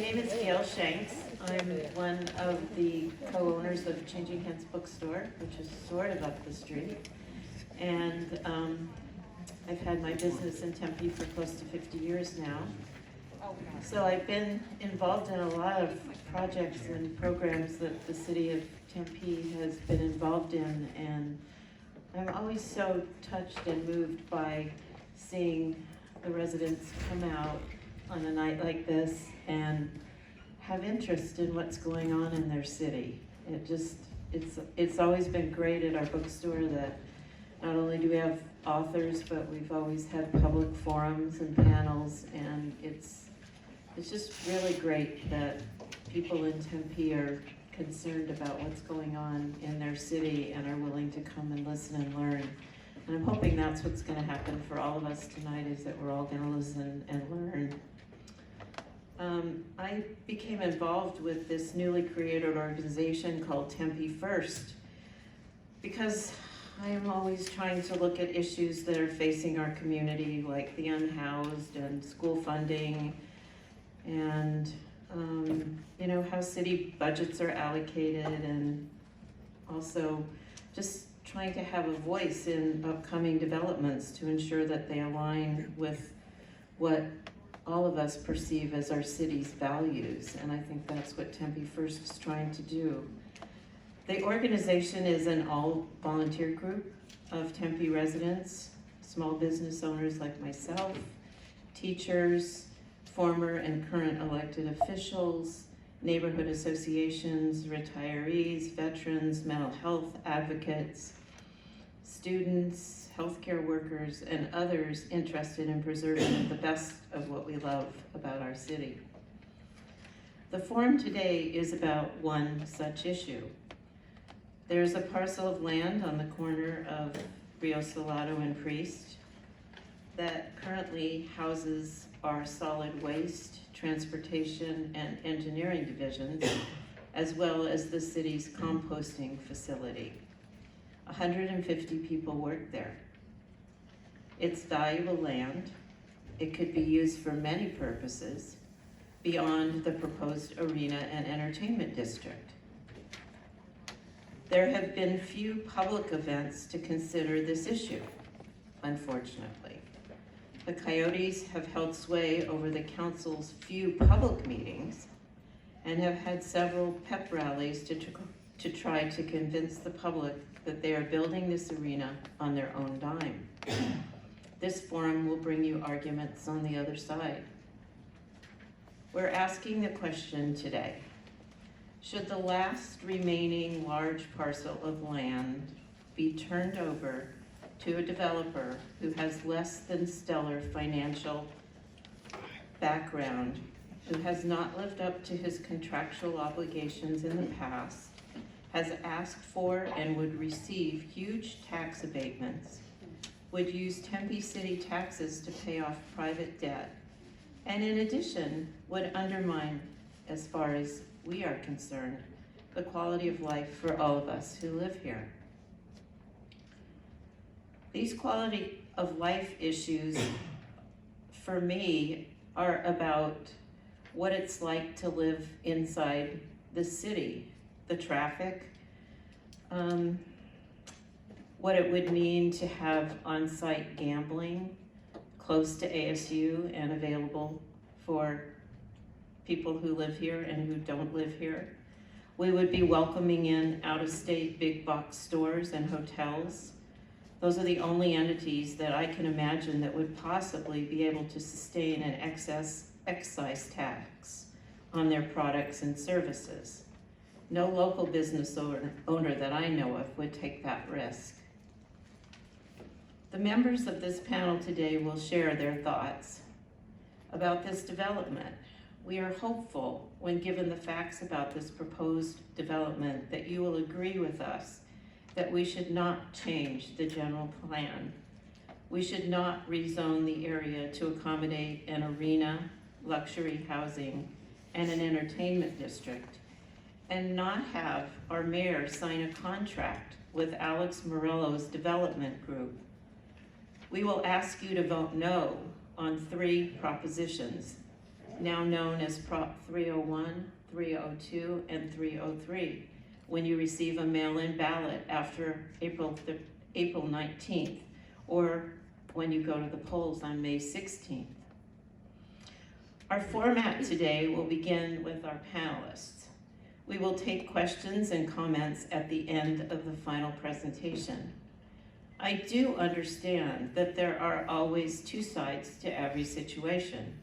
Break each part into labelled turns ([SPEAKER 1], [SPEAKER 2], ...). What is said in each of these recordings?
[SPEAKER 1] name is Gail Shanks. I'm one of the co-owners of Changing Hands Bookstore, which is sort of up the street. And I've had my business in Tempe for close to 50 years now. So I've been involved in a lot of projects and programs that the city of Tempe has been involved in, and I'm always so touched and moved by seeing the residents come out on a night like this and have interest in what's going on in their city. It's always been great at our bookstore that not only do we have authors, but we've always had public forums and panels, and it's just really great that people in Tempe are concerned about what's going on in their city and are willing to come and listen and learn. And I'm hoping that's what's going to happen for all of us tonight, is that we're all going to listen and learn. I became involved with this newly created organization called Tempe1st because I am always trying to look at issues that are facing our community, like the unhoused and school funding, and you know, how city budgets are allocated, and also just trying to have a voice in upcoming developments to ensure that they align with what all of us perceive as our city's values, and I think that's what Tempe1st is trying to do. The organization is an all-volunteer group of Tempe residents, small business owners like myself, teachers, former and current elected officials, neighborhood associations, retirees, veterans, mental health advocates, students, healthcare workers, and others interested in preserving the best of what we love about our city. The forum today is about one such issue. There's a parcel of land on the corner of Rio Salado and Priest that currently houses our solid waste, transportation, and engineering divisions, as well as the city's composting facility. 150 people work there. It's valuable land. It could be used for many purposes beyond the proposed arena and entertainment district. There have been few public events to consider this issue, unfortunately. The Coyotes have held sway over the council's few public meetings and have had several pep rallies to try to convince the public that they are building this arena on their own dime. This forum will bring you arguments on the other side. We're asking the question today: should the last remaining large parcel of land be turned over to a developer who has less than stellar financial background, who has not lived up to his contractual obligations in the past, has asked for and would receive huge tax abatements, would use Tempe city taxes to pay off private debt, and in addition would undermine, as far as we are concerned, the quality of life for all of us who live here? These quality of life issues, for me, are about what it's like to live inside the city, the traffic, what it would mean to have on-site gambling close to ASU and available for people who live here and who don't live here. We would be welcoming in out-of-state big box stores and hotels. Those are the only entities that I can imagine that would possibly be able to sustain an excise tax on their products and services. No local business owner that I know of would take that risk. The members of this panel today will share their thoughts about this development. We are hopeful, when given the facts about this proposed development, that you will agree with us that we should not change the general plan. We should not rezone the area to accommodate an arena, luxury housing, and an entertainment district, and not have our mayor sign a contract with Alex Morello's development group. We will ask you to vote no on 3 propositions. now known as Prop 301, 302, and 303, when you receive a mail-in ballot after April 19th, or when you go to the polls on May 16th. Our format today will begin with our panelists. We will take questions and comments at the end of the final presentation. I do understand that there are always two sides to every situation.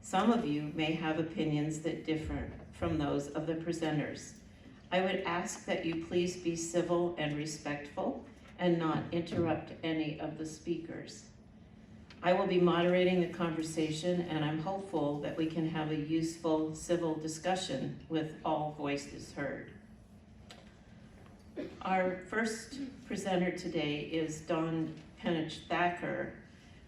[SPEAKER 1] Some of you may have opinions that differ from those of the presenters. I would ask that you please be civil and respectful and not interrupt any of the speakers. I will be moderating the conversation, and I'm hopeful that we can have a useful civil discussion with all voices heard. Our first presenter today is Dawn Penich-Thacker,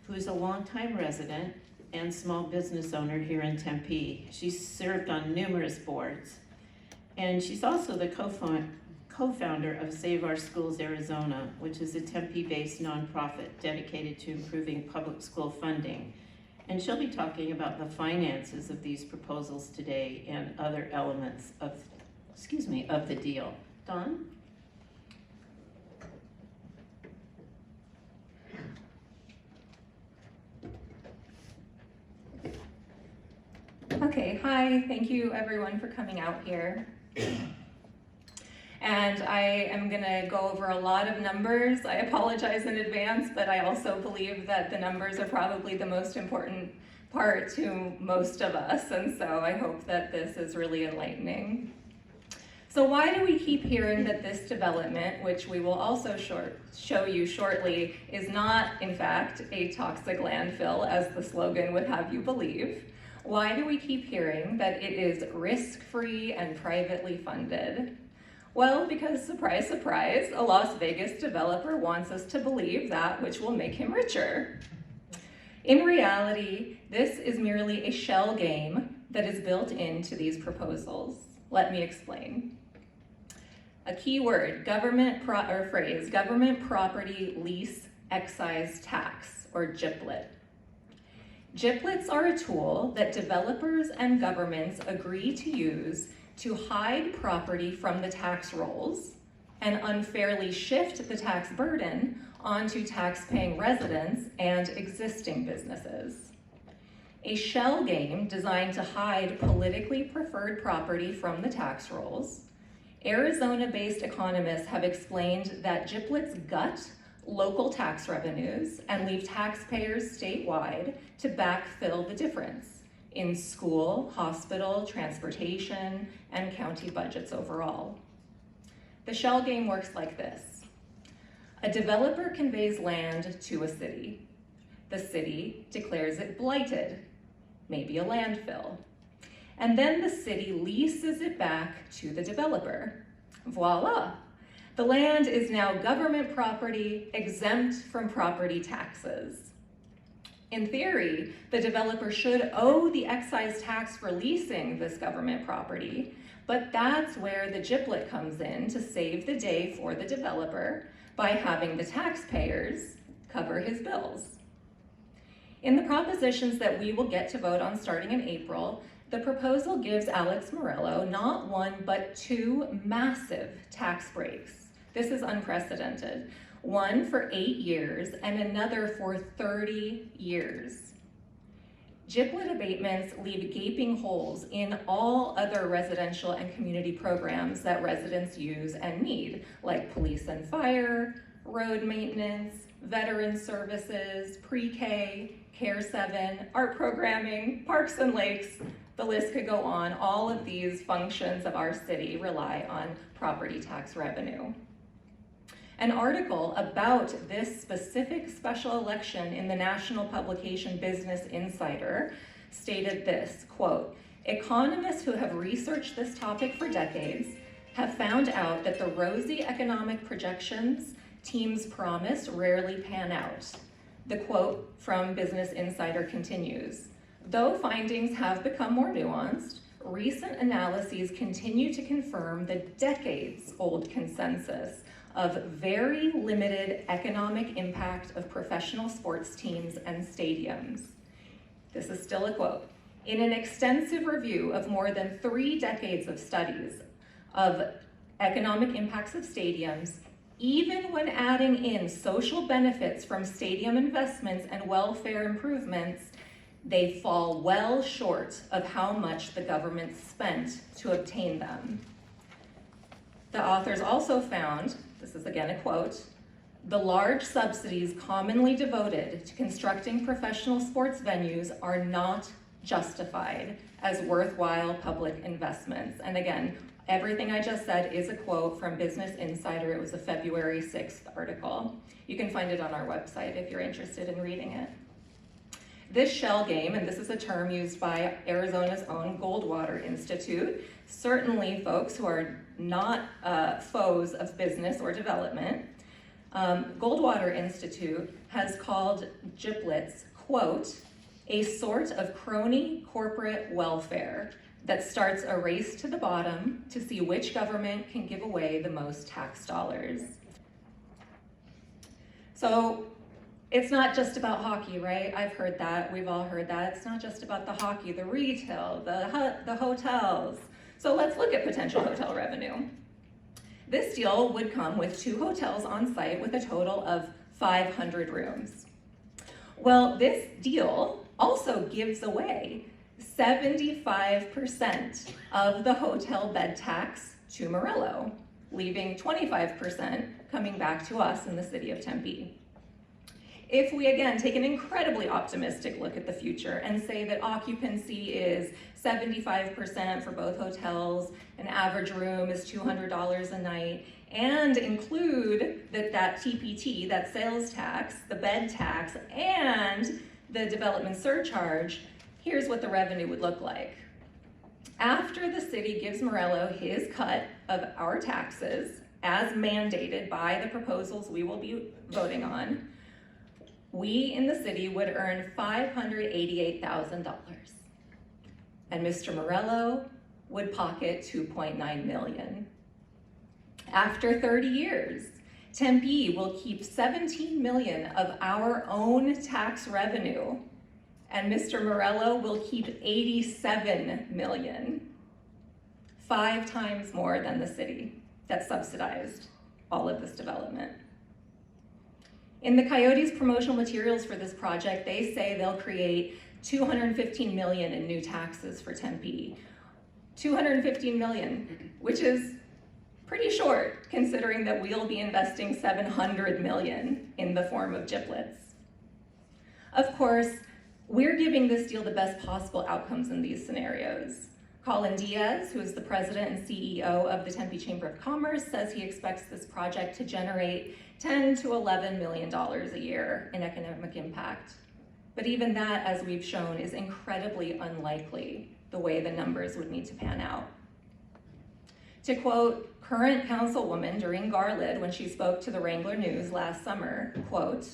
[SPEAKER 1] who's a longtime resident and small business owner here in Tempe. She's served on numerous boards, and she's also the co-founder of Save Our Schools Arizona, which is a Tempe-based nonprofit dedicated to improving public school funding. And she'll be talking about the finances of these proposals today and other elements of the deal. Dawn?
[SPEAKER 2] Okay, hi, thank you everyone for coming out here. And I am gonna go over a lot of numbers. I apologize in advance, but I also believe that the numbers are probably the most important part to most of us, and so I hope that this is really enlightening. So why do we keep hearing that this development, which we will also show you shortly, is not, in fact, a toxic landfill, as the slogan would have you believe? Why do we keep hearing that it is risk-free and privately funded? Well, because surprise, surprise, a Las Vegas developer wants us to believe that which will make him richer. In reality, this is merely a shell game that is built into these proposals. Let me explain. A key word, government property lease excise tax, or GPLET. GPLETs are a tool that developers and governments agree to use to hide property from the tax rolls and unfairly shift the tax burden onto tax-paying residents and existing businesses. A shell game designed to hide politically preferred property from the tax rolls. Arizona-based economists have explained that GPLETs gut local tax revenues and leave taxpayers statewide to backfill the difference in school, hospital, transportation, and county budgets overall. The shell game works like this. A developer conveys land to a city. The city declares it blighted, maybe a landfill. And then the city leases it back to the developer. Voila! The land is now government property, exempt from property taxes. In theory, the developer should owe the excise tax for leasing this government property, but that's where the GPLET comes in to save the day for the developer by having the taxpayers cover his bills. In the propositions that we will get to vote on starting in April, the proposal gives Alex Morello not one, but two massive tax breaks. This is unprecedented. One for 8 years and another for 30 years. GPLET abatements leave gaping holes in all other residential and community programs that residents use and need, like police and fire, road maintenance, veteran services, pre-K, Care 7, art programming, parks and lakes. The list could go on. All of these functions of our city rely on property tax revenue. An article about this specific special election in the national publication Business Insider stated this, quote, "Economists who have researched this topic for decades have found out that the rosy economic projections teams promise rarely pan out." The quote from Business Insider continues, "Though findings have become more nuanced, recent analyses continue to confirm the decades-old consensus of very limited economic impact of professional sports teams and stadiums." This is still a quote. In an extensive review of more than 3 decades of studies of economic impacts of stadiums, even when adding in social benefits from stadium investments and welfare improvements, they fall well short of how much the government spent to obtain them. The authors also found, this is again a quote, "The large subsidies commonly devoted to constructing professional sports venues are not justified as worthwhile public investments." And again, everything I just said is a quote from Business Insider. It was a February 6th article. You can find it on our website if you're interested in reading it. This shell game, and this is a term used by Arizona's own Goldwater Institute, certainly folks who are not foes of business or development, Goldwater Institute has called giblets, quote, "a sort of crony corporate welfare that starts a race to the bottom to see which government can give away the most tax dollars." So it's not just about hockey, right? I've heard that, we've all heard that. It's not just about the hockey, the retail, the hotels. So let's look at potential hotel revenue. This deal would come with 2 hotels on site with a total of 500 rooms. Well, this deal also gives away 75% of the hotel bed tax to Morello, leaving 25% coming back to us in the city of Tempe. If we again take an incredibly optimistic look at the future and say that occupancy is 75% for both hotels, an average room is $200 a night, and include that TPT, that sales tax, the bed tax, and the development surcharge, here's what the revenue would look like. After the city gives Morello his cut of our taxes, as mandated by the proposals we will be voting on, we in the city would earn $588,000. And Mr. Morello would pocket $2.9 million. After 30 years, Tempe will keep $17 million of our own tax revenue, and Mr. Morello will keep $87 million, 5 times more than the city that subsidized all of this development. In the Coyotes promotional materials for this project, they say they'll create $215 million in new taxes for Tempe. $215 million, which is pretty short considering that we'll be investing $700 million in the form of giblets. Of course, we're giving this deal the best possible outcomes in these scenarios. Colin Diaz, who is the president and CEO of the Tempe Chamber of Commerce, says he expects this project to generate $10 to $11 million a year in economic impact. But even that, as we've shown, is incredibly unlikely the way the numbers would need to pan out. To quote current councilwoman Doreen Garland when she spoke to the Wrangler News last summer, quote,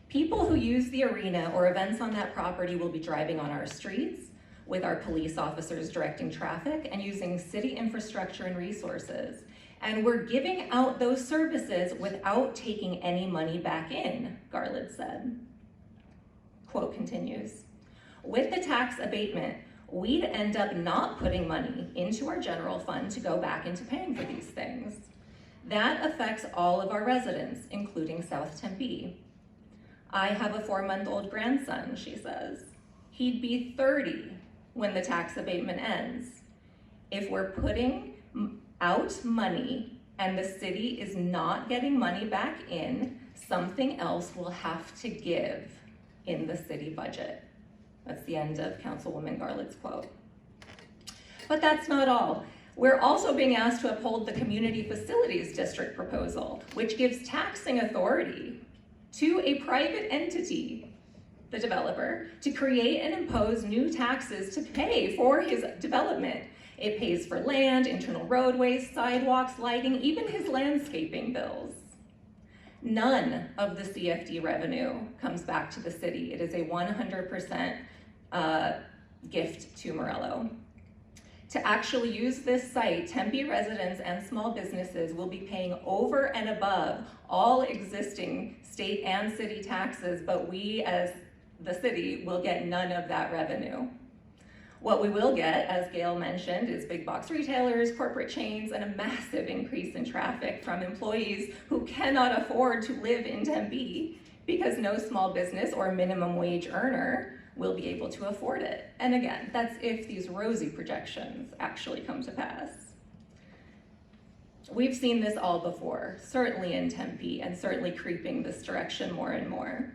[SPEAKER 2] "People who use the arena or events on that property will be driving on our streets, with our police officers directing traffic and using city infrastructure and resources. And we're giving out those services without taking any money back in," Garland said. Quote continues, "With the tax abatement, we'd end up not putting money into our general fund to go back into paying for these things. That affects all of our residents, including South Tempe. I have a 4-month-old grandson," she says. "He'd be 30 when the tax abatement ends. If we're putting out money and the city is not getting money back in, something else will have to give in the city budget." That's the end of Councilwoman Garland's quote. But that's not all. We're also being asked to uphold the Community Facilities District proposal, which gives taxing authority to a private entity, the developer, to create and impose new taxes to pay for his development. It pays for land, internal roadways, sidewalks, lighting, even his landscaping bills. None of the CFD revenue comes back to the city. It is a 100% gift to Morello. To actually use this site, Tempe residents and small businesses will be paying over and above all existing state and city taxes, but we as the city will get none of that revenue. What we will get, as Gail mentioned, is big box retailers, corporate chains, and a massive increase in traffic from employees who cannot afford to live in Tempe because no small business or minimum wage earner will be able to afford it. And again, that's if these rosy projections actually come to pass. We've seen this all before, certainly in Tempe, and certainly creeping this direction more and more.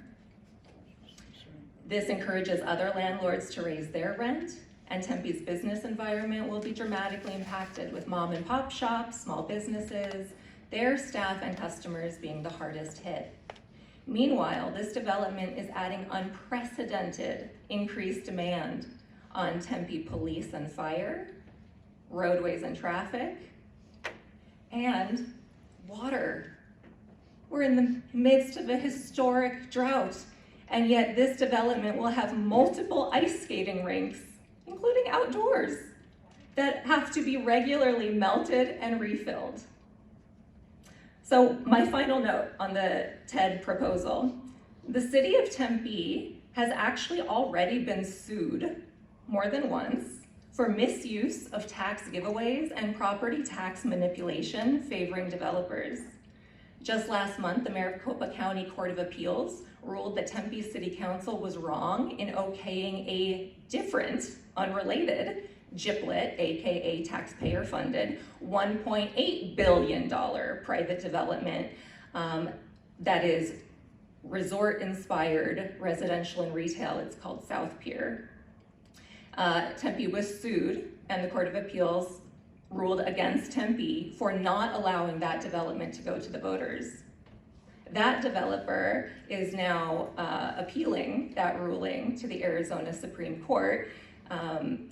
[SPEAKER 2] This encourages other landlords to raise their rent, and Tempe's business environment will be dramatically impacted, with mom and pop shops, small businesses, their staff and customers being the hardest hit. Meanwhile, this development is adding unprecedented increased demand on Tempe police and fire, roadways and traffic, and water. We're in the midst of a historic drought, and yet this development will have multiple ice skating rinks, including outdoors, that have to be regularly melted and refilled. So my final note on the TED proposal, the city of Tempe has actually already been sued more than once for misuse of tax giveaways and property tax manipulation favoring developers. Just last month, the mayor of Copa County Court of Appeals ruled that Tempe City Council was wrong in okaying a different, unrelated GIPLET, aka taxpayer-funded, $1.8 billion private development that is resort-inspired residential and retail. It's called South Pier. Tempe was sued, and the Court of Appeals ruled against Tempe for not allowing that development to go to the voters. That developer is now appealing that ruling to the Arizona Supreme Court,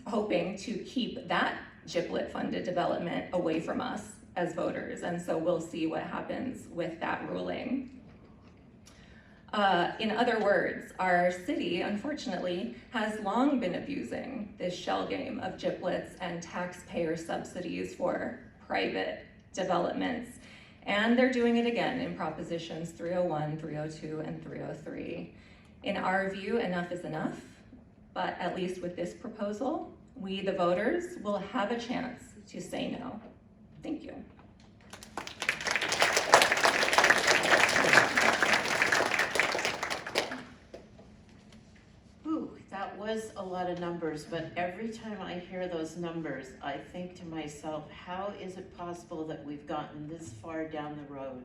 [SPEAKER 2] hoping to keep that GIPLET-funded development away from us as voters, and so we'll see what happens with that ruling. In other words, our city, unfortunately, has long been abusing this shell game of GIPLETs and taxpayer subsidies for private developments, and they're doing it again in Propositions 301, 302, and 303. In our view, enough is enough. But at least with this proposal, we, the voters, will have a chance to say no. Thank you.
[SPEAKER 1] Ooh, that was a lot of numbers, but every time I hear those numbers, I think to myself, how is it possible that we've gotten this far down the road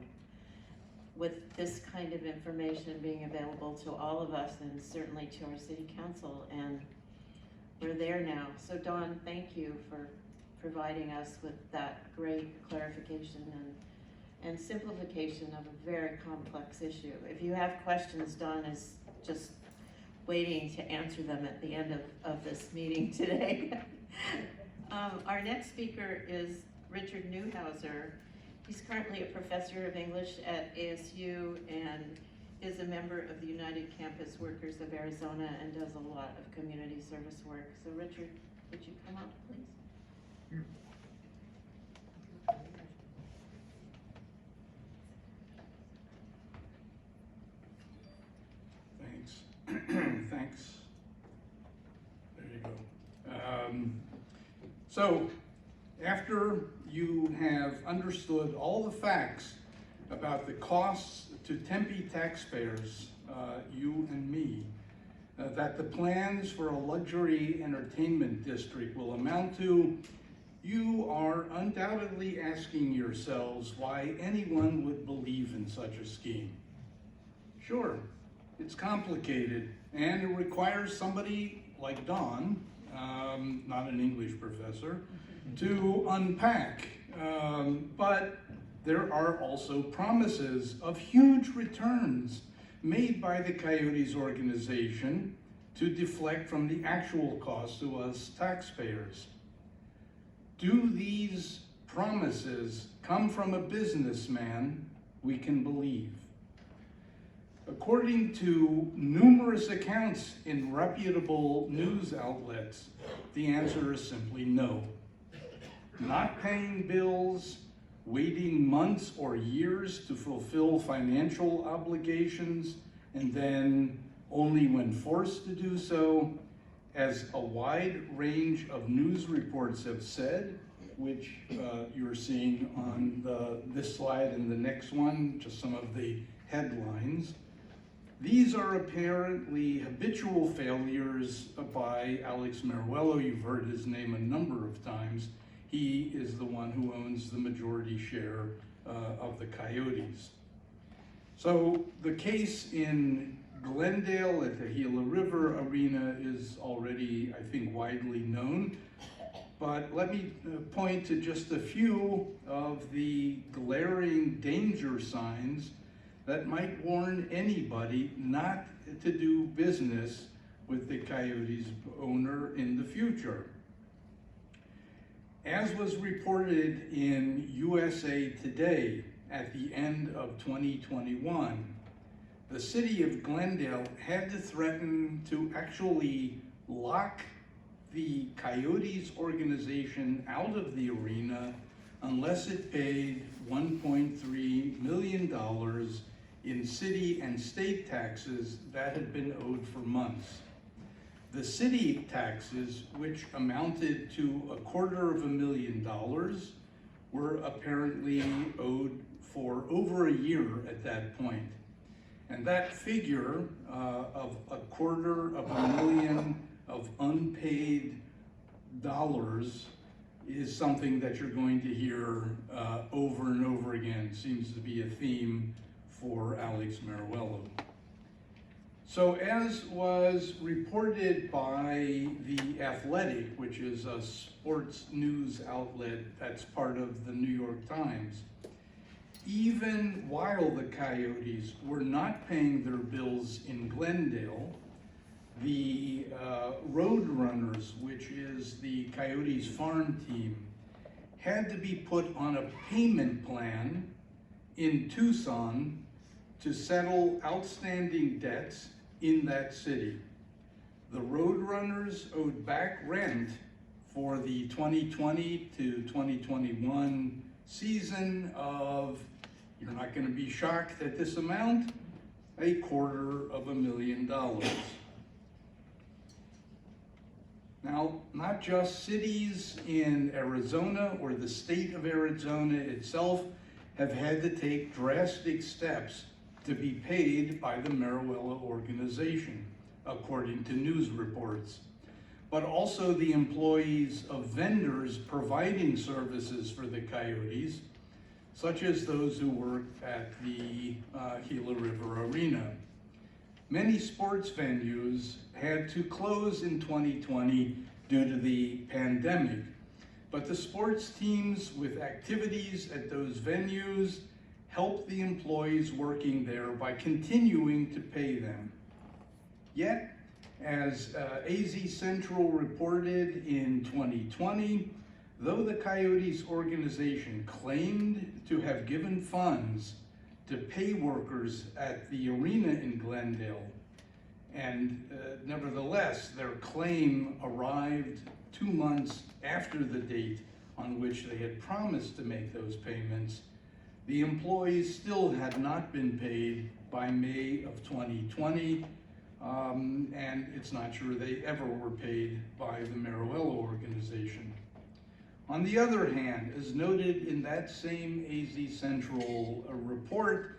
[SPEAKER 1] with this kind of information being available to all of us and certainly to our city council, and we're there now. So Dawn, thank you for providing us with that great clarification and simplification of a very complex issue. If you have questions, Dawn is just waiting to answer them at the end of this meeting today. Our next speaker is Richard Newhouser. He's currently a professor of English at ASU and is a member of the United Campus Workers of Arizona and does a lot of community service work. So Richard, would you come up, please?
[SPEAKER 3] Thanks. Thanks. There you go. So after you have understood all the facts about the costs to Tempe taxpayers, you and me, that the plans for a luxury entertainment district will amount to, you are undoubtedly asking yourselves why anyone would believe in such a scheme. Sure, it's complicated and it requires somebody like Dawn, not an English professor, to unpack, but there are also promises of huge returns made by the Coyotes organization to deflect from the actual cost to us taxpayers. Do these promises come from a businessman we can believe? According to numerous accounts in reputable news outlets, the answer is simply no. Not paying bills, waiting months or years to fulfill financial obligations, and then only when forced to do so, as a wide range of news reports have said, which you're seeing on this slide and the next one, just some of the headlines. These are apparently habitual failures by Alex Meruelo. You've heard his name a number of times. He is the one who owns the majority share of the Coyotes. So the case in Glendale at the Gila River Arena is already, I think, widely known. But let me point to just a few of the glaring danger signs that might warn anybody not to do business with the Coyotes owner in the future. As was reported in USA Today at the end of 2021, the city of Glendale had to threaten to actually lock the Coyotes organization out of the arena unless it paid $1.3 million in city and state taxes that had been owed for months. The city taxes, which amounted to $250,000, were apparently owed for over a year at that point. And that figure of $250,000 of unpaid dollars is something that you're going to hear over and over again. Seems to be a theme for Alex Meruelo. So as was reported by The Athletic, which is a sports news outlet that's part of the New York Times, even while the Coyotes were not paying their bills in Glendale, the Roadrunners, which is the Coyotes farm team, had to be put on a payment plan in Tucson to settle outstanding debts in that city. The Roadrunners owed back rent for the 2020 to 2021 season of, you're not going to be shocked at this amount, $250,000. Now, not just cities in Arizona or the state of Arizona itself have had to take drastic steps to be paid by the Meruelo organization, according to news reports, but also the employees of vendors providing services for the Coyotes, such as those who work at the Gila River Arena. Many sports venues had to close in 2020 due to the pandemic, but the sports teams with activities at those venues helped the employees working there by continuing to pay them. Yet, as AZ Central reported in 2020, though the Coyotes organization claimed to have given funds to pay workers at the arena in Glendale, and nevertheless, their claim arrived 2 months after the date on which they had promised to make those payments, the employees still had not been paid by May of 2020, and it's not sure they ever were paid by the Meruelo organization. On the other hand, as noted in that same AZ Central report,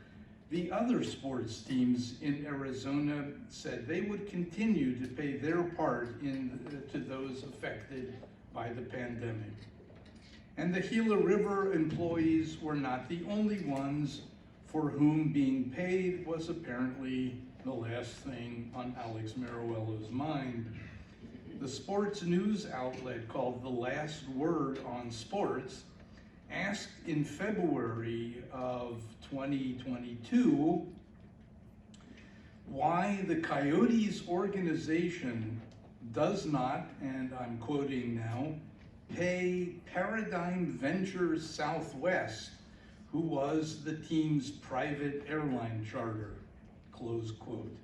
[SPEAKER 3] the other sports teams in Arizona said they would continue to pay their part to those affected by the pandemic. And the Gila River employees were not the only ones for whom being paid was apparently the last thing on Alex Meruelo's mind. The sports news outlet called The Last Word on Sports asked in February of 2022 why the Coyotes organization does not, and I'm quoting now, pay Paradigm Ventures Southwest, who was the team's private airline charter, close quote.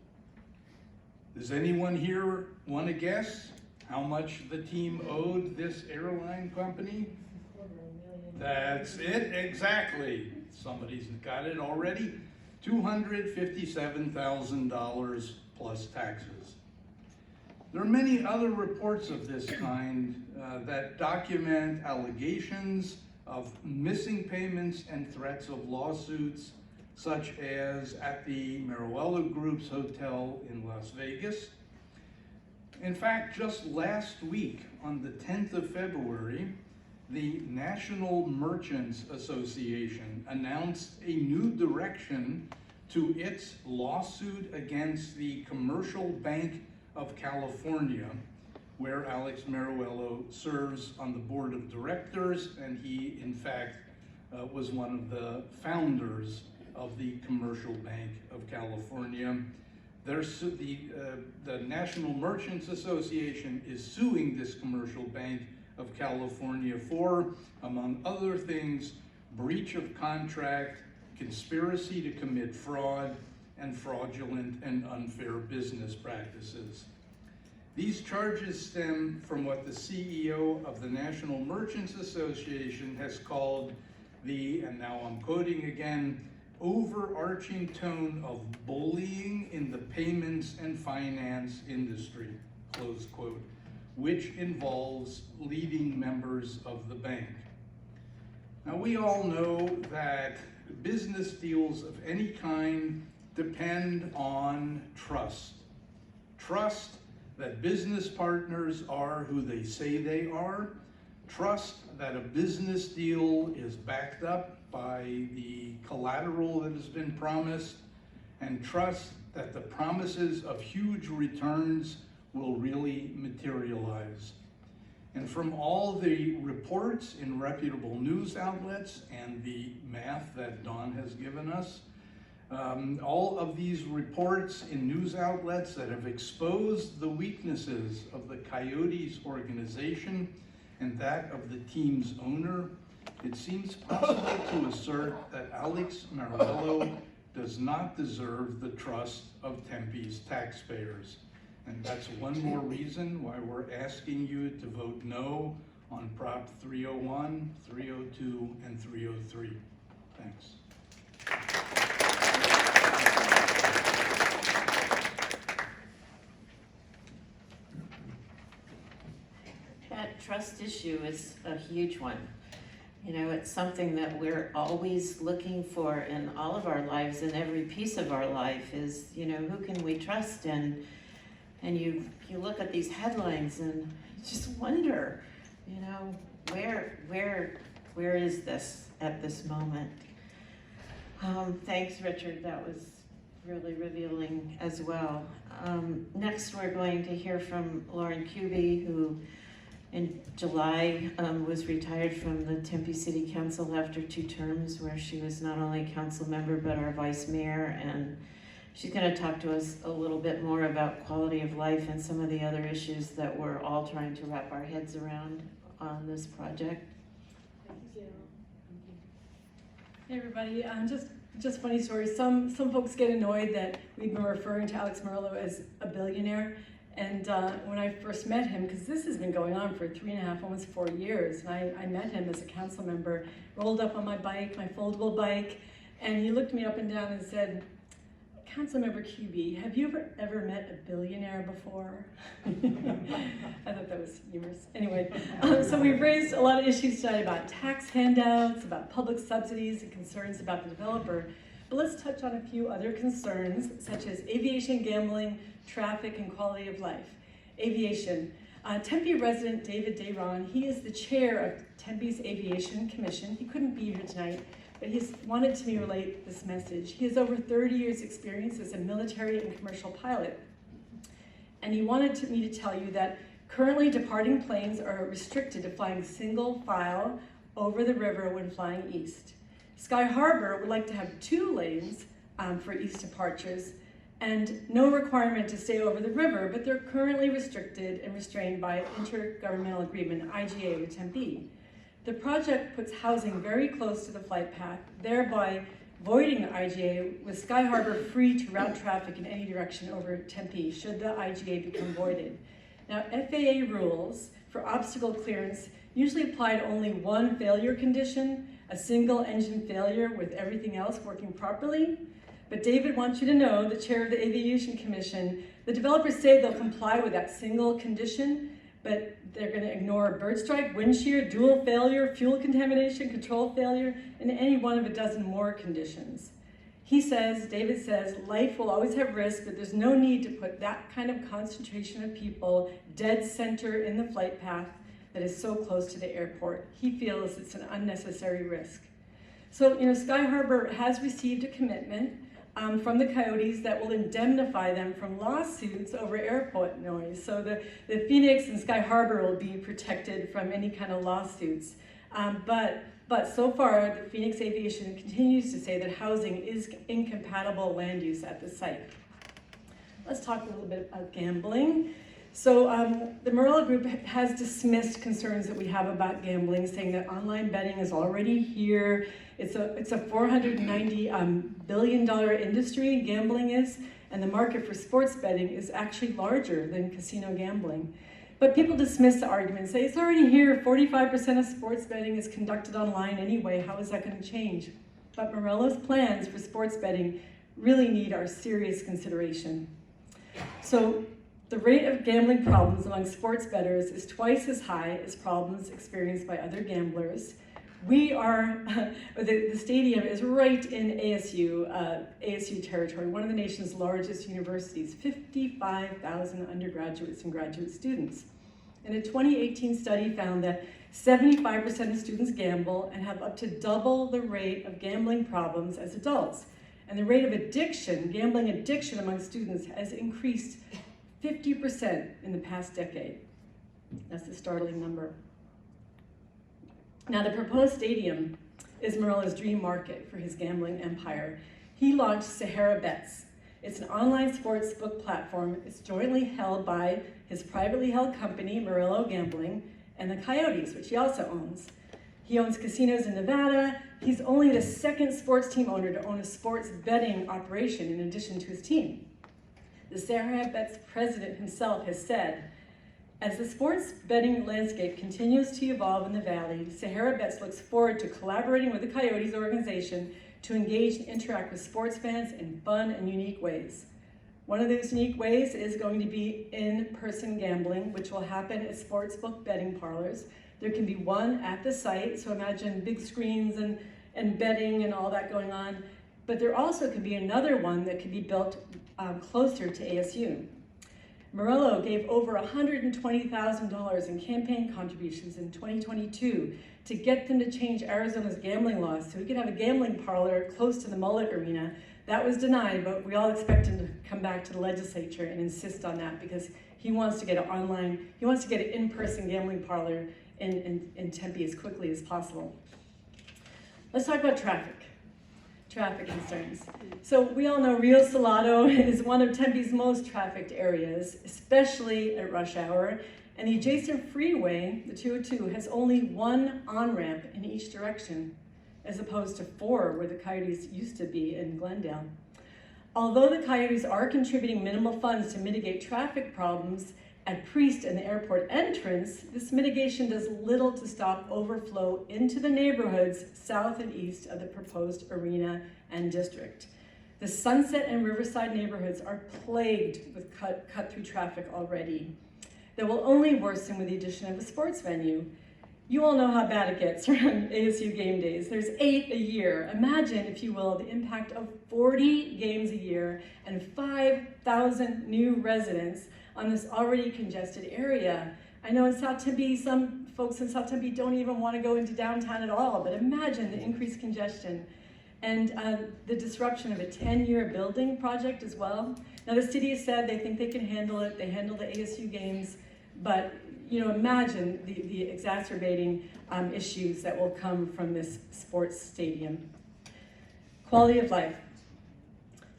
[SPEAKER 3] Does anyone here want to guess how much the team owed this airline company? That's it, exactly. Somebody's got it already. $257,000 plus taxes. There are many other reports of this kind that document allegations of missing payments and threats of lawsuits, such as at the Meruelo Group's hotel in Las Vegas. In fact, just last week, on the 10th of February, the National Merchants Association announced a new direction to its lawsuit against the Commercial Bank of California, where Alex Meruelo serves on the board of directors, and he, in fact, was one of the founders of the Commercial Bank of California. The National Merchants Association is suing this Commercial Bank of California for, among other things, breach of contract, conspiracy to commit fraud, and fraudulent and unfair business practices. These charges stem from what the CEO of the National Merchants Association has called the, and now I'm quoting again, overarching tone of bullying in the payments and finance industry, close quote, which involves leading members of the bank. Now, we all know that business deals of any kind depend on trust. Trust that business partners are who they say they are. Trust that a business deal is backed up by the collateral that has been promised, and trust that the promises of huge returns will really materialize. And from all the reports in reputable news outlets and the math that Dawn has given us, all of these reports in news outlets that have exposed the weaknesses of the Coyotes organization and that of the team's owner, it seems possible to assert that Alex Meruelo does not deserve the trust of Tempe's taxpayers. And that's one more reason why we're asking you to vote no on Prop 301, 302, and 303. Thanks.
[SPEAKER 1] That trust issue is a huge one. You know, it's something that we're always looking for in all of our lives, in every piece of our life is, you know, who can we trust? And you look at these headlines and you just wonder, you know, where is this at this moment? Thanks, Richard. That was really revealing as well. Next, we're going to hear from Lauren Kuby, who in July was retired from the Tempe City Council after 2 terms, where she was not only a council member but our vice mayor, and she's going to talk to us a little bit more about quality of life and some of the other issues that we're all trying to wrap our heads around on this project.
[SPEAKER 4] Thank you. Hey everybody, just funny story. Some folks get annoyed that we've been referring to Alex Meruelo as a billionaire. And when I first met him, because this has been going on for 3.5, almost 4 years, and I met him as a council member, rolled up on my bike, my foldable bike, and he looked me up and down and said, Councilmember QB, have you ever met a billionaire before? I thought that was humorous. Anyway, so we've raised a lot of issues tonight about tax handouts, about public subsidies, and concerns about the developer. But let's touch on a few other concerns, such as aviation, gambling, traffic, and quality of life. Aviation. Tempe resident David Dayron, he is the chair of Tempe's Aviation Commission. He couldn't be here tonight, but he's wanted to me relate this message. He has over 30 years experience as a military and commercial pilot. And he wanted me to tell you that currently departing planes are restricted to flying single file over the river when flying east. Sky Harbor would like to have 2 lanes for east departures and no requirement to stay over the river, but they're currently restricted and restrained by intergovernmental agreement, IGA with Tempe. The project puts housing very close to the flight path, thereby voiding the IGA, with Sky Harbor free to route traffic in any direction over Tempe should the IGA become voided. Now, FAA rules for obstacle clearance usually apply to only one failure condition, a single engine failure with everything else working properly. But David wants you to know, the chair of the Aviation Commission, the developers say they'll comply with that single condition, but they're going to ignore bird strike, wind shear, dual failure, fuel contamination, control failure, and any one of a dozen more conditions. He says, David says, life will always have risk, but there's no need to put that kind of concentration of people dead center in the flight path that is so close to the airport. He feels it's an unnecessary risk. So, Sky Harbor has received a commitment from the Coyotes that will indemnify them from lawsuits over airport noise. So the Phoenix and Sky Harbor will be protected from any kind of lawsuits. But so far, the Phoenix Aviation continues to say that housing is incompatible land use at the site. Let's talk a little bit about gambling. So the Morello Group has dismissed concerns that we have about gambling, saying that online betting is already here. It's a $490 billion industry, gambling is, and the market for sports betting is actually larger than casino gambling. But people dismiss the argument, say it's already here, 45% of sports betting is conducted online anyway, how is that going to change? But Morello's plans for sports betting really need our serious consideration. So the rate of gambling problems among sports bettors is twice as high as problems experienced by other gamblers. We are, the stadium is right in ASU territory, one of the nation's largest universities, 55,000 undergraduates and graduate students. And a 2018 study found that 75% of students gamble and have up to double the rate of gambling problems as adults. And the rate of addiction, gambling addiction among students has increased 50% in the past decade. That's a startling number. Now, the proposed stadium is Morello's dream market for his gambling empire. He launched Sahara Bets. It's an online sports book platform. It's jointly held by his privately held company, Morello Gambling, and the Coyotes, which he also owns. He owns casinos in Nevada. He's only the second sports team owner to own a sports betting operation in addition to his team. The Sahara Bets president himself has said, as the sports betting landscape continues to evolve in the Valley, Sahara Bets looks forward to collaborating with the Coyotes organization to engage and interact with sports fans in fun and unique ways. One of those unique ways is going to be in-person gambling, which will happen at sportsbook betting parlors. There can be one at the site, so imagine big screens and betting and all that going on. But there also could be another one that could be built closer to ASU. Morello gave over $120,000 in campaign contributions in 2022 to get them to change Arizona's gambling laws so we could have a gambling parlor close to the Mullet Arena. That was denied, but we all expect him to come back to the legislature and insist on that because he wants to get an in-person gambling parlor in Tempe as quickly as possible. Let's talk about traffic concerns. So we all know Rio Salado is one of Tempe's most trafficked areas, especially at rush hour, and the adjacent freeway, the 202, has only one on-ramp in each direction, as opposed to 4 where the Coyotes used to be in Glendale. Although the Coyotes are contributing minimal funds to mitigate traffic problems at Priest and the airport entrance, this mitigation does little to stop overflow into the neighborhoods south and east of the proposed arena and district. The Sunset and Riverside neighborhoods are plagued with cut-through traffic already. That will only worsen with the addition of a sports venue. You all know how bad it gets around ASU game days. There's 8 a year. Imagine, if you will, the impact of 40 games a year and 5,000 new residents on this already congested area. I know in South Tempe, some folks in South Tempe don't even want to go into downtown at all, but imagine the increased congestion and the disruption of a 10-year building project as well. Now the city has said they think they can handle it. They handle the ASU games, but imagine the exacerbating issues that will come from this sports stadium. Quality of life.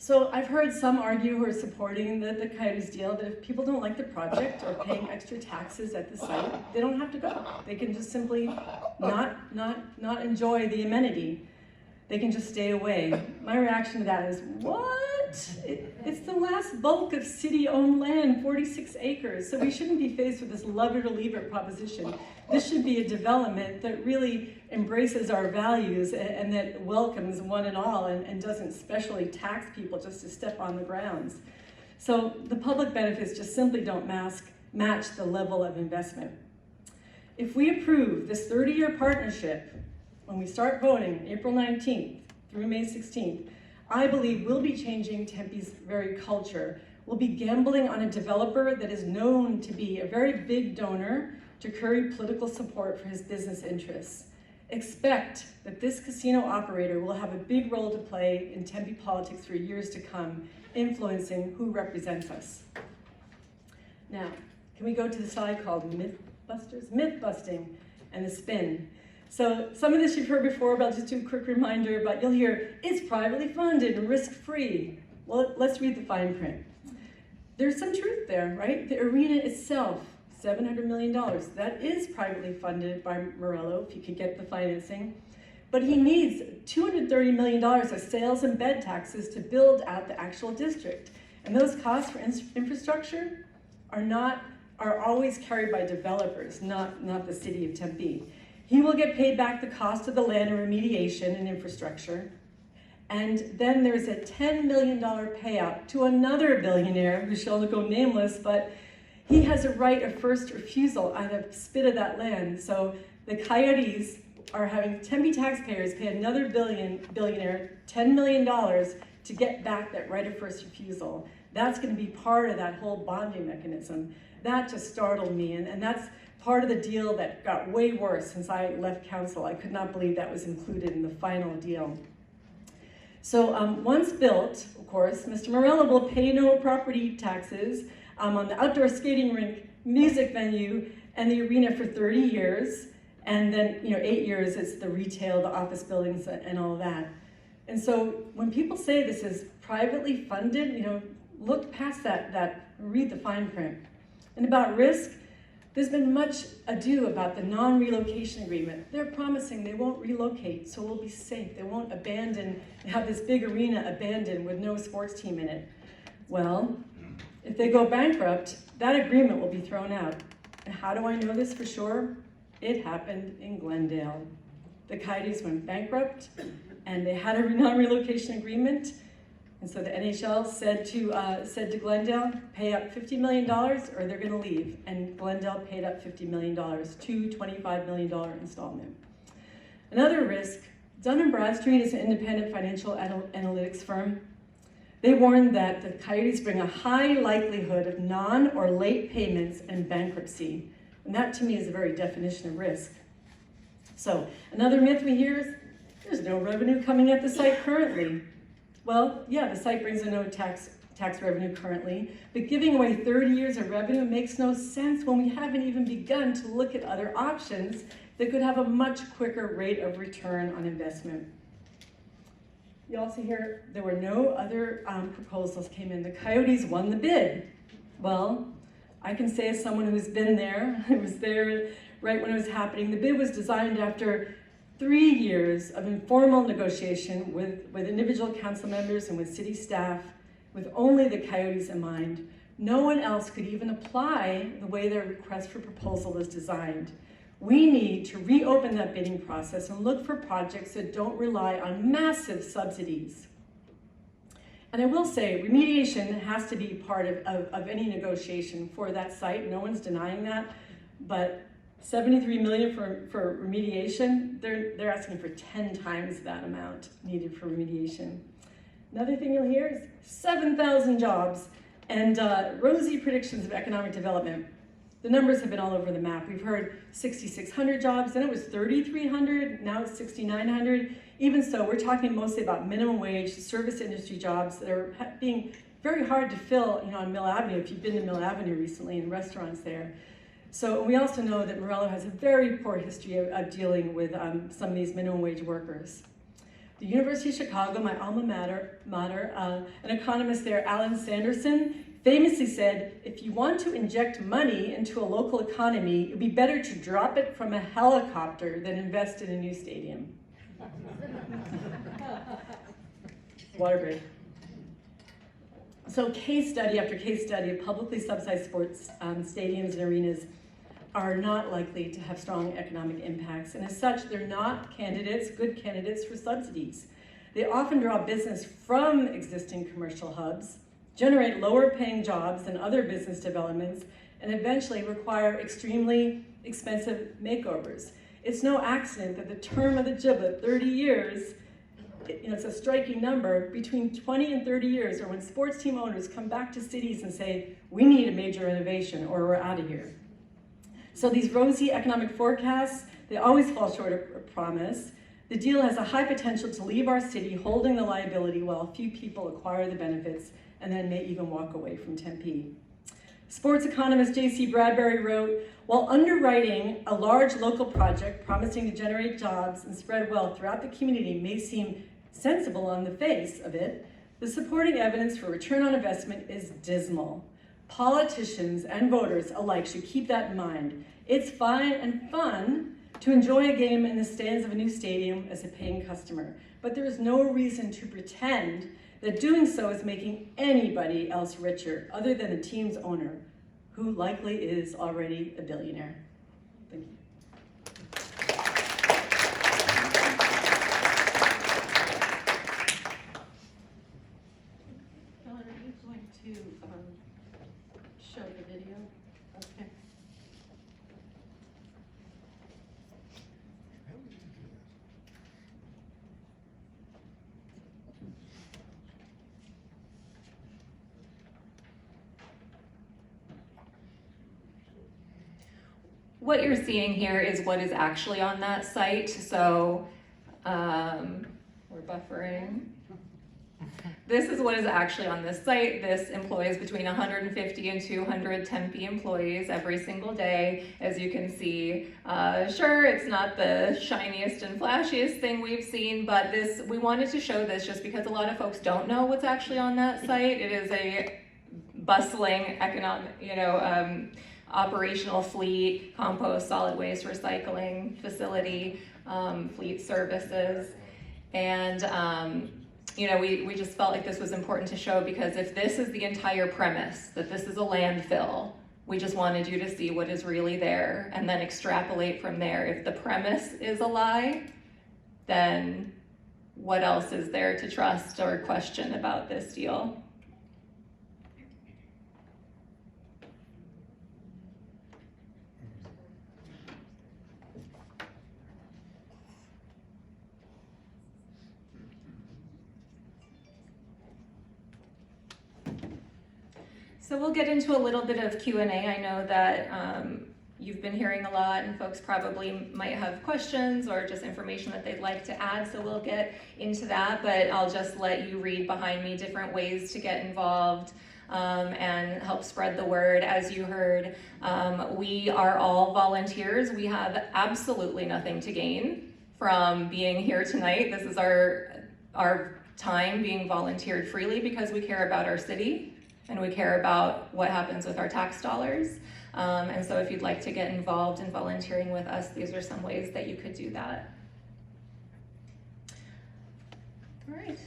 [SPEAKER 4] So I've heard some argue who are supporting the Coyotes deal that if people don't like the project or paying extra taxes at the site, they don't have to go. They can just simply not enjoy the amenity. They can just stay away. My reaction to that is, what? It's the last bulk of city-owned land, 46 acres. So we shouldn't be faced with this love it or leave it proposition. This should be a development that really embraces our values and that welcomes one and all and doesn't specially tax people just to step on the grounds. So the public benefits just simply don't match the level of investment. If we approve this 30-year partnership, when we start voting April 19th through May 16th, I believe we'll be changing Tempe's very culture. We'll be gambling on a developer that is known to be a very big donor to curry political support for his business interests. Expect that this casino operator will have a big role to play in Tempe politics for years to come, influencing who represents us. Now, can we go to the slide called Mythbusters? Myth-busting and the spin. So some of this you've heard before, but I'll just do a quick reminder, but you'll hear, it's privately funded and risk-free. Well, let's read the fine print. There's some truth there, right? The arena itself, $700 million. That is privately funded by Morello, if he could get the financing. But he needs $230 million of sales and bed taxes to build out the actual district. And those costs for infrastructure are always carried by developers, not the city of Tempe. He will get paid back the cost of the land and remediation and infrastructure. And then there's a $10 million payout to another billionaire who shall go nameless, but he has a right of first refusal on a spit of that land. So the Coyotes are having Tempe taxpayers pay another billionaire $10 million to get back that right of first refusal. That's going to be part of that whole bonding mechanism. That just startled me, and that's part of the deal that got way worse since I left council. I could not believe that was included in the final deal. So once built, of course, Mr. Morello will pay no property taxes on the outdoor skating rink, music venue, and the arena for 30 years. And then, 8 years, it's the retail, the office buildings, and all of that. And so when people say this is privately funded, look past that, read the fine print. And about risk, there's been much ado about the non-relocation agreement. They're promising they won't relocate, so we'll be safe. They won't abandon, have this big arena abandoned with no sports team in it. Well, if they go bankrupt, that agreement will be thrown out. And how do I know this for sure? It happened in Glendale. The Coyotes went bankrupt, and they had a non-relocation agreement. And so the NHL said to Glendale, pay up $50 million or they're going to leave. And Glendale paid up $50 million, two $25 million installment. Another risk, Dun & Bradstreet is an independent financial analytics firm. They warned that the Coyotes bring a high likelihood of non or late payments and bankruptcy. And that to me is a very definition of risk. So another myth we hear is there's no revenue coming at the site currently. Well, yeah, the site brings in no tax revenue currently, but giving away 30 years of revenue makes no sense when we haven't even begun to look at other options that could have a much quicker rate of return on investment. You also hear there were no other proposals came in. The Coyotes won the bid. Well, I can say as someone who's been there, I was there right when it was happening, the bid was designed after 3 years of informal negotiation with individual council members and with city staff, with only the Coyotes in mind. No one else could even apply the way their request for proposal was designed. We need to reopen that bidding process and look for projects that don't rely on massive subsidies. And I will say, remediation has to be part of any negotiation for that site. No one's denying that, but $73 million for remediation, they're asking for 10 times that amount needed for remediation. Another thing you'll hear is 7,000 jobs and rosy predictions of economic development. The numbers have been all over the map. We've heard 6,600 jobs, then it was 3,300, now it's 6,900. Even so, we're talking mostly about minimum wage, service industry jobs that are being very hard to fill on Mill Avenue, if you've been to Mill Avenue recently, in restaurants there. So we also know that Morello has a very poor history of dealing with some of these minimum wage workers. The University of Chicago, my alma mater, an economist there, Alan Sanderson, famously said, if you want to inject money into a local economy, it would be better to drop it from a helicopter than invest in a new stadium. Water break. So case study after case study of publicly subsidized sports stadiums and arenas. are not likely to have strong economic impacts, and as such, they're not good candidates for subsidies. They often draw business from existing commercial hubs, generate lower paying jobs than other business developments, and eventually require extremely expensive makeovers. It's no accident that the term of the gibbet, 30 years, it's a striking number. Between 20 and 30 years, or when sports team owners come back to cities and say, we need a major renovation or we're out of here. So these rosy economic forecasts, they always fall short of promise. The deal has a high potential to leave our city holding the liability while a few people acquire the benefits and then may even walk away from Tempe. Sports economist J.C. Bradbury wrote, while underwriting a large local project promising to generate jobs and spread wealth throughout the community may seem sensible on the face of it, the supporting evidence for return on investment is dismal. Politicians and voters alike should keep that in mind. It's fine and fun to enjoy a game in the stands of a new stadium as a paying customer, but there is no reason to pretend that doing so is making anybody else richer other than the team's owner, who likely is already a billionaire. Thank you.
[SPEAKER 1] Ellen, are you going to show the video? Okay.
[SPEAKER 2] What you're seeing here is what is actually on that site. So we're buffering. This is what is actually on this site. This employs between 150 and 200 Tempe employees every single day. As you can see, sure, it's not the shiniest and flashiest thing we've seen, but we wanted to show this just because a lot of folks don't know what's actually on that site. It is a bustling economic, operational fleet, compost, solid waste recycling facility, fleet services. And we just felt like this was important to show, because if this is the entire premise, that this is a landfill, we just wanted you to see what is really there and then extrapolate from there. If the premise is a lie, then what else is there to trust or question about this deal? So we'll get into a little bit of Q&A. I know that you've been hearing a lot and folks probably might have questions or just information that they'd like to add, so we'll get into that, but I'll just let you read behind me different ways to get involved and help spread the word. As you heard, we are all volunteers. We have absolutely nothing to gain from being here tonight. This is our time being volunteered freely because we care about our city and we care about what happens with our tax dollars. And so if you'd like to get involved in volunteering with us, these are some ways that you could do that. All right.